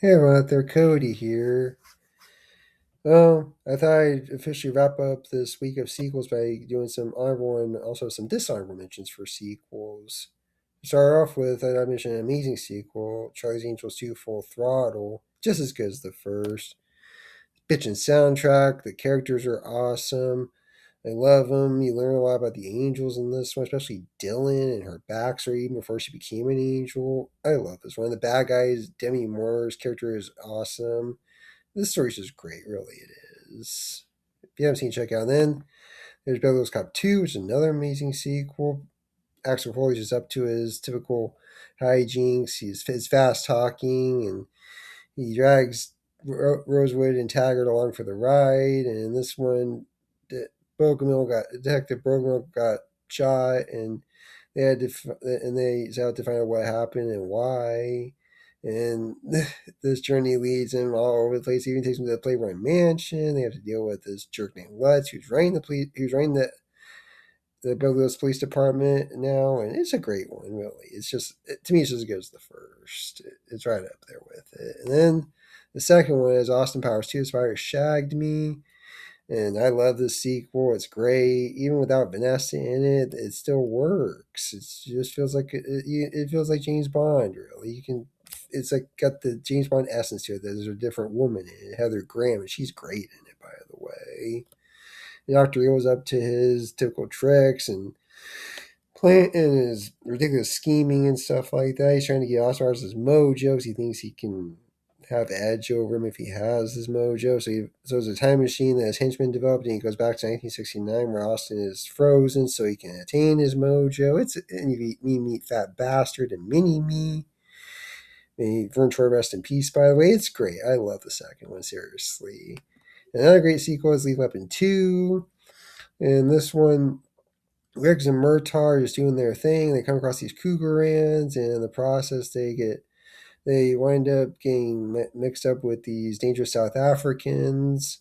Hey everyone out there, Cody here. Well, I thought I'd officially wrap up this week of sequels by doing some honorable and also some dishonorable mentions for sequels. To start off with, I mentioned an amazing sequel, Charlie's Angels 2 Full Throttle, just as good as the first. Bitchin' soundtrack, the characters are awesome. I love them. You learn a lot about the angels in this one, especially Dylan and her backstory even before she became an angel. I love this one. The bad guys, Demi Moore's character is awesome. This story's just great, really it is. If you haven't seen it, check it out. And then there's Beverly Hills Cop 2, which is another amazing sequel. Axel Foley's just up to his typical hijinks. He's fast talking and he drags Rosewood and Taggart along for the ride. And in this one, Detective Bogomil got shot, and they set out to find out what happened and why. And this journey leads him all over the place. It even takes him to the Playboy Mansion. They have to deal with this jerk named Lutz, who's running the Beverly Hills Police Department now, and it's a great one. Really, it's just to me, it's just as good as the first. It's right up there with it. And then the second one is Austin Powers 2: The Spider Shagged Me. And I love this sequel. It's great. Even without Vanessa in it, it still works. It just feels like it feels like James Bond. Really, you can. It's like got the James Bond essence to it. There's a different woman in it, Heather Graham, and she's great in it. By the way, and Doctor Leo's up to his typical tricks and his ridiculous scheming and stuff like that. He's trying to get Oscar's mojo because he thinks he can have edge over him if he has his mojo. So there's a time machine that his henchman developed, and he goes back to 1969 where Austin is frozen so he can attain his mojo. And you meet Fat Bastard and Mini Me. May Vern Troy rest in peace, by the way. It's great. I love the second one, seriously. Another great sequel is Lethal Weapon 2. And this one, Riggs and Murtaugh are just doing their thing. They come across these Cougarans, and in the process, they wind up getting mixed up with these dangerous South Africans.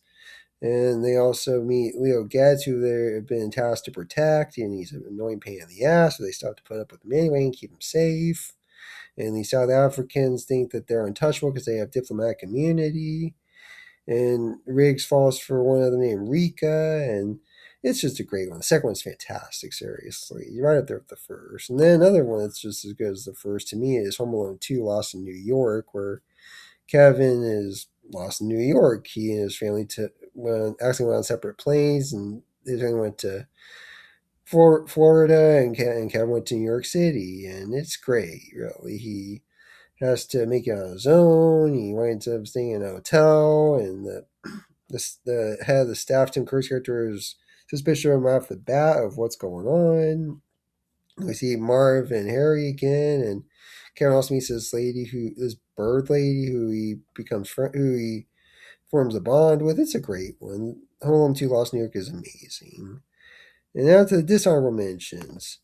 And they also meet Leo Getz, who they've been tasked to protect, and he's an annoying pain in the ass, so they stop to put up with him anyway and keep him safe. And these South Africans think that they're untouchable because they have diplomatic immunity. And Riggs falls for one of them named Rika, and it's just a great one. The second one's fantastic, seriously. You're right up there with the first. And then another one that's just as good as the first to me is Home Alone 2 Lost in New York, where Kevin is lost in New York. He and his family actually went on separate planes, and they went to Florida, and Kevin went to New York City, and it's great, really. He has to make it on his own. He winds up staying in a hotel, and the head of the staff, Tim Curry's character, is suspicious of him off the bat of what's going on. We see Marv and Harry again, and Kevin also meets this bird lady, who he forms a bond with. It's a great one. Home Alone 2 Lost New York is amazing. And now to the dishonorable mentions.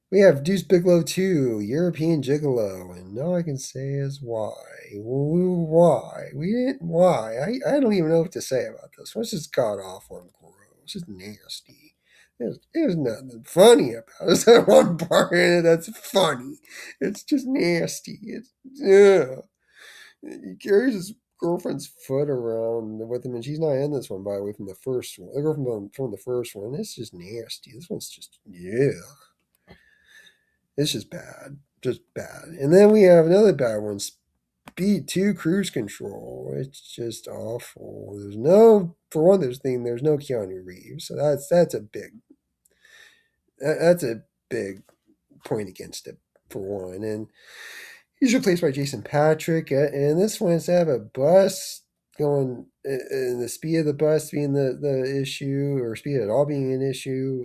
We have Deuce Bigalow 2, European Gigolo, and all I can say is why? Why? We didn't. Why? I don't even know what to say about this. It's just god awful and gross. It's just nasty. There's nothing funny about it. There's that one part in it that's funny. It's just nasty. Ugh. He carries his girlfriend's foot around with him, and she's not in this one, by the way, from the first one. The girlfriend from the first one. It's just nasty. This one's just, yeah. It's just bad. Just bad. And then we have another bad one, Speed 2 Cruise Control. It's just awful. For one, there's no Keanu Reeves. So that's a big point against it, for one. And he's replaced by Jason Patrick. And this one, instead of a bus going, and the speed of the bus being the issue, or speed at all being an issue,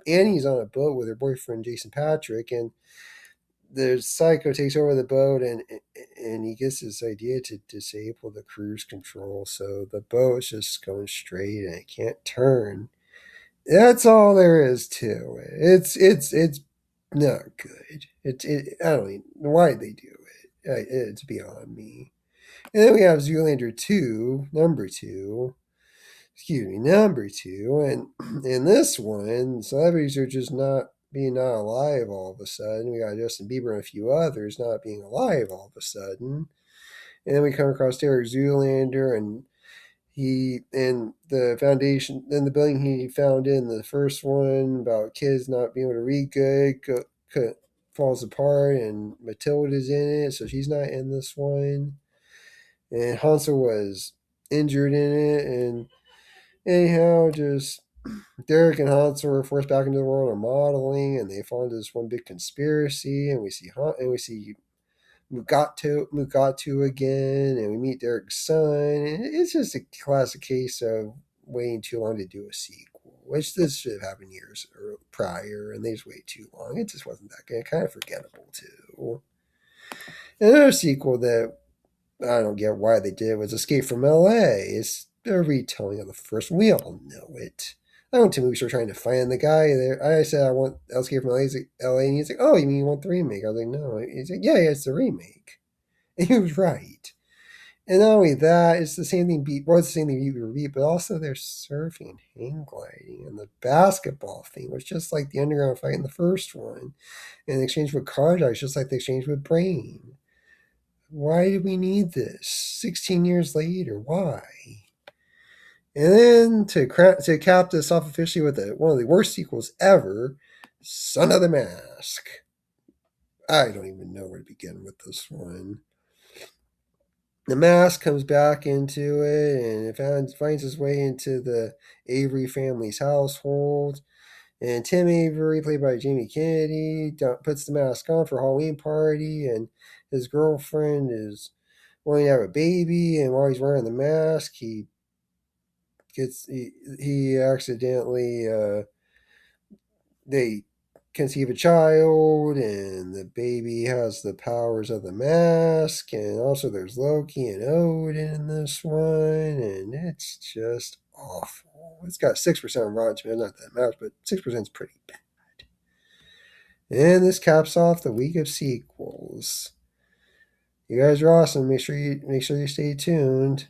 Annie's on a boat with her boyfriend Jason Patrick, and the psycho takes over the boat, and he gets this idea to disable the cruise control, so the boat's just going straight and it can't turn. That's all there is to it. It's not good. I don't even know why they do it. It's beyond me. And then we have Zoolander 2, number 2. Excuse me, number 2. And in this one, celebrities are just not alive all of a sudden. We got Justin Bieber and a few others not being alive all of a sudden. And then we come across Derek Zoolander, and he and the foundation in the building he found in the first one about kids not being able to read good falls apart, and Matilda's in it, so she's not in this one. And Hansel was injured in it, and anyhow, just Derek and Hansel were forced back into the world of modeling, and they fall into this one big conspiracy. And we see Mugatu again, and we meet Derek's son. And it's just a classic case of waiting too long to do a sequel, which this should have happened years prior, and they just waited too long. It just wasn't that good. Kind of forgettable too. Another sequel that I don't get why they did was Escape from L.A. It's a retelling of the first one. We all know it. I went to movies for trying to find the guy there. I said I want Escape from LA, and he's like, "Oh, you mean you want the remake?" I was like, "No." He's like, "Yeah, it's the remake," and he was right. And not only that, it's the same thing. It's the same thing Beat Beat, but also their surfing and hang gliding, and the basketball thing was just like the underground fight in the first one. And the exchange with Karjak, just like the exchange with Brain. Why do we need this 16 years later? Why? And then to cap this off officially with one of the worst sequels ever, Son of the Mask. I don't even know where to begin with this one. The mask comes back into it, and it finds its way into the Avery family's household. And Tim Avery, played by Jamie Kennedy, puts the mask on for a Halloween party, and his girlfriend is wanting to have a baby. And while he's wearing the mask, he accidentally they conceive a child, and the baby has the powers of the mask. And also there's Loki and Odin in this one, and it's just awful. It's got 6% on Rotten Tomatoes, not that much, but 6% is pretty bad. And this caps off the week of sequels. You guys are awesome. Make sure you stay tuned.